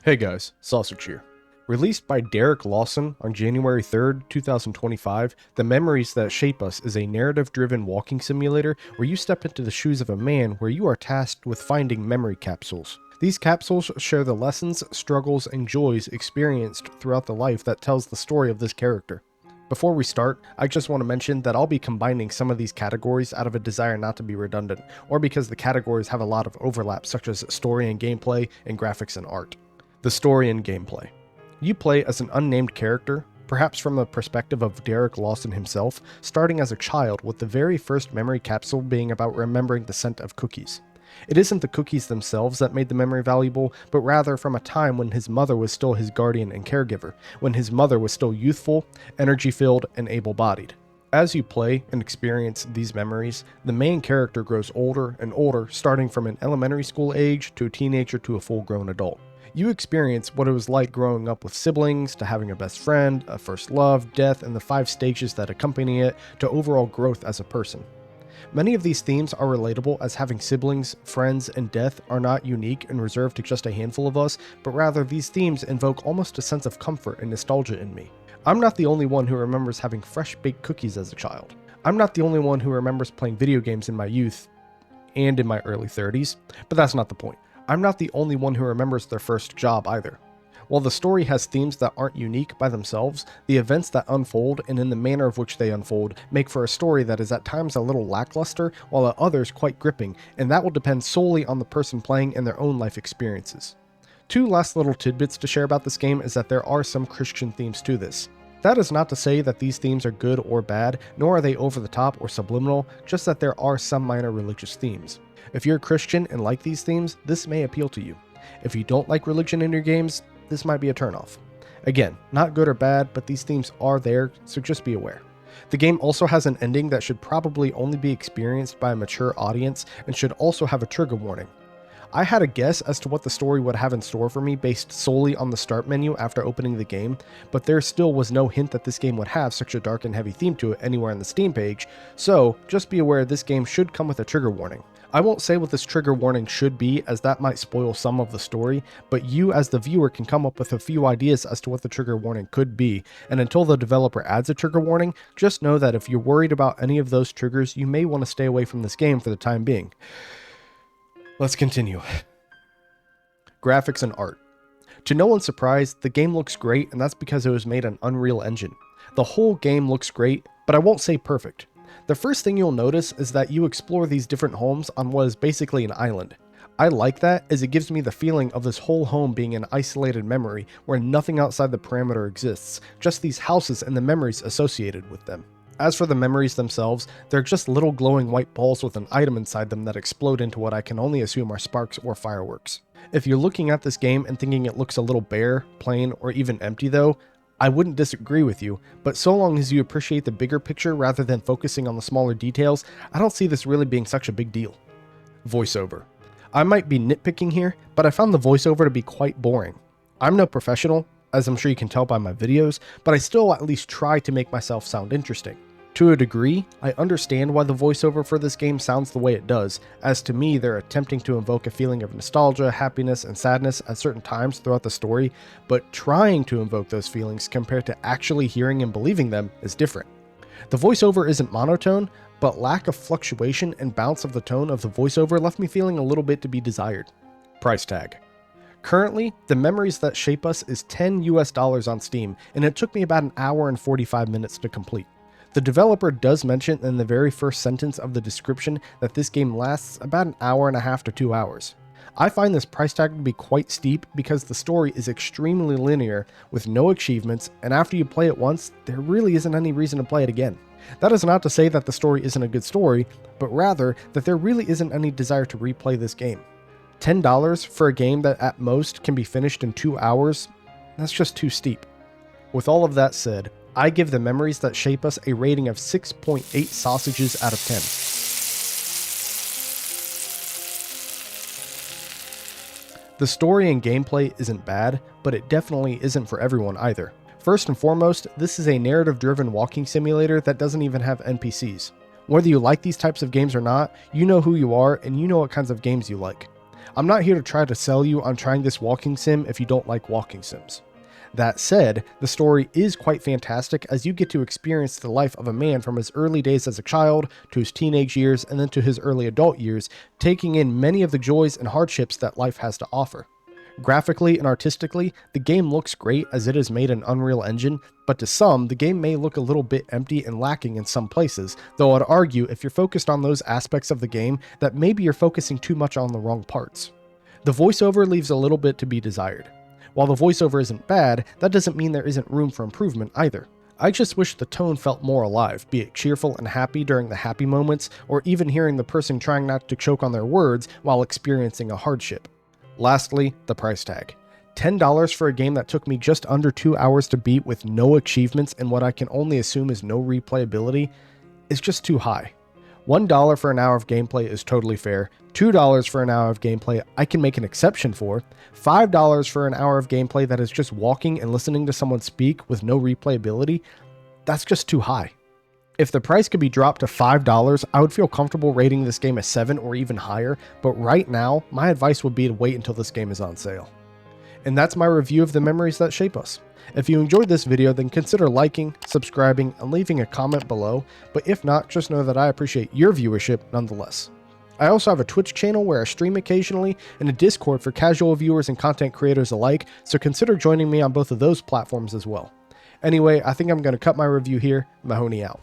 Hey guys, Sausage here. Released by Derek Larson on January 3rd, 2025, The Memories That Shape Us is a narrative-driven walking simulator where you step into the shoes of a man where you are tasked with finding memory capsules. These capsules share the lessons, struggles, and joys experienced throughout the life that tells the story of this character. Before we start, I just want to mention that I'll be combining some of these categories out of a desire not to be redundant, or because the categories have a lot of overlap such as story and gameplay, and graphics and art. The story and gameplay. You play as an unnamed character, perhaps from the perspective of Derek Larson himself, starting as a child with the very first memory capsule being about remembering the scent of cookies. It isn't the cookies themselves that made the memory valuable, but rather from a time when his mother was still his guardian and caregiver, when his mother was still youthful, energy-filled, and able-bodied. As you play and experience these memories, the main character grows older and older, starting from an elementary school age to a teenager to a full-grown adult. You experience what it was like growing up with siblings, to having a best friend, a first love, death, and the 5 stages that accompany it, to overall growth as a person. Many of these themes are relatable, as having siblings, friends, and death are not unique and reserved to just a handful of us, but rather these themes invoke almost a sense of comfort and nostalgia in me. I'm not the only one who remembers having fresh baked cookies as a child. I'm not the only one who remembers playing video games in my youth and in my early 30s, but that's not the point. I'm not the only one who remembers their first job either. While the story has themes that aren't unique by themselves, the events that unfold and in the manner of which they unfold make for a story that is at times a little lackluster, while at others quite gripping, and that will depend solely on the person playing and their own life experiences. 2 last little tidbits to share about this game is that there are some Christian themes to this. That is not to say that these themes are good or bad, nor are they over the top or subliminal, just that there are some minor religious themes. If you're a Christian and like these themes, this may appeal to you. If you don't like religion in your games, this might be a turnoff. Again, not good or bad, but these themes are there, so just be aware. The game also has an ending that should probably only be experienced by a mature audience and should also have a trigger warning. I had a guess as to what the story would have in store for me based solely on the start menu after opening the game, but there still was no hint that this game would have such a dark and heavy theme to it anywhere on the Steam page, so just be aware this game should come with a trigger warning. I won't say what this trigger warning should be, as that might spoil some of the story, but you as the viewer can come up with a few ideas as to what the trigger warning could be, and until the developer adds a trigger warning, just know that if you're worried about any of those triggers, you may want to stay away from this game for the time being. Let's continue. Graphics and art. To no one's surprise, the game looks great, and that's because it was made on Unreal Engine. The whole game looks great, but I won't say perfect. The first thing you'll notice is that you explore these different homes on what is basically an island. I like that, as it gives me the feeling of this whole home being an isolated memory where nothing outside the parameter exists, just these houses and the memories associated with them. As for the memories themselves, they're just little glowing white balls with an item inside them that explode into what I can only assume are sparks or fireworks. If you're looking at this game and thinking it looks a little bare, plain, or even empty though, I wouldn't disagree with you, but so long as you appreciate the bigger picture rather than focusing on the smaller details, I don't see this really being such a big deal. Voiceover. I might be nitpicking here, but I found the voiceover to be quite boring. I'm no professional, as I'm sure you can tell by my videos, but I still at least try to make myself sound interesting. To a degree, I understand why the voiceover for this game sounds the way it does, as to me they're attempting to invoke a feeling of nostalgia, happiness, and sadness at certain times throughout the story, but trying to invoke those feelings compared to actually hearing and believing them is different. The voiceover isn't monotone, but lack of fluctuation and bounce of the tone of the voiceover left me feeling a little bit to be desired. Price tag. Currently, The Memories That Shape Us is $10 US on Steam, and it took me about an hour and 45 minutes to complete. The developer does mention in the very first sentence of the description that this game lasts about an hour and a half to 2 hours. I find this price tag to be quite steep because the story is extremely linear with no achievements, and after you play it once, there really isn't any reason to play it again. That is not to say that the story isn't a good story, but rather that there really isn't any desire to replay this game. $10 for a game that at most can be finished in 2 hours, that's just too steep. With all of that said, I give The Memories That Shape Us a rating of 6.8 sausages out of 10. The story and gameplay isn't bad, but it definitely isn't for everyone either. First and foremost, this is a narrative-driven walking simulator that doesn't even have NPCs. Whether you like these types of games or not, you know who you are and you know what kinds of games you like. I'm not here to try to sell you on trying this walking sim if you don't like walking sims. That said, the story is quite fantastic as you get to experience the life of a man from his early days as a child, to his teenage years, and then to his early adult years, taking in many of the joys and hardships that life has to offer. Graphically and artistically, the game looks great as it is made in Unreal Engine, but to some, the game may look a little bit empty and lacking in some places, though I'd argue if you're focused on those aspects of the game that maybe you're focusing too much on the wrong parts. The voiceover leaves a little bit to be desired. While the voiceover isn't bad, that doesn't mean there isn't room for improvement either. I just wish the tone felt more alive, be it cheerful and happy during the happy moments, or even hearing the person trying not to choke on their words while experiencing a hardship. Lastly, the price tag. $10 for a game that took me just under 2 hours to beat with no achievements and what I can only assume is no replayability is just too high. $1 for an hour of gameplay is totally fair. $2 for an hour of gameplay I can make an exception for. $5 for an hour of gameplay that is just walking and listening to someone speak with no replayability, that's just too high. If the price could be dropped to $5, I would feel comfortable rating this game a 7 or even higher, but right now, my advice would be to wait until this game is on sale. And that's my review of the Memories That Shape Us. If you enjoyed this video, then consider liking, subscribing, and leaving a comment below, but if not, just know that I appreciate your viewership nonetheless. I also have a Twitch channel where I stream occasionally, and a Discord for casual viewers and content creators alike, so consider joining me on both of those platforms as well. Anyway, I think I'm going to cut my review here. Mahoney out.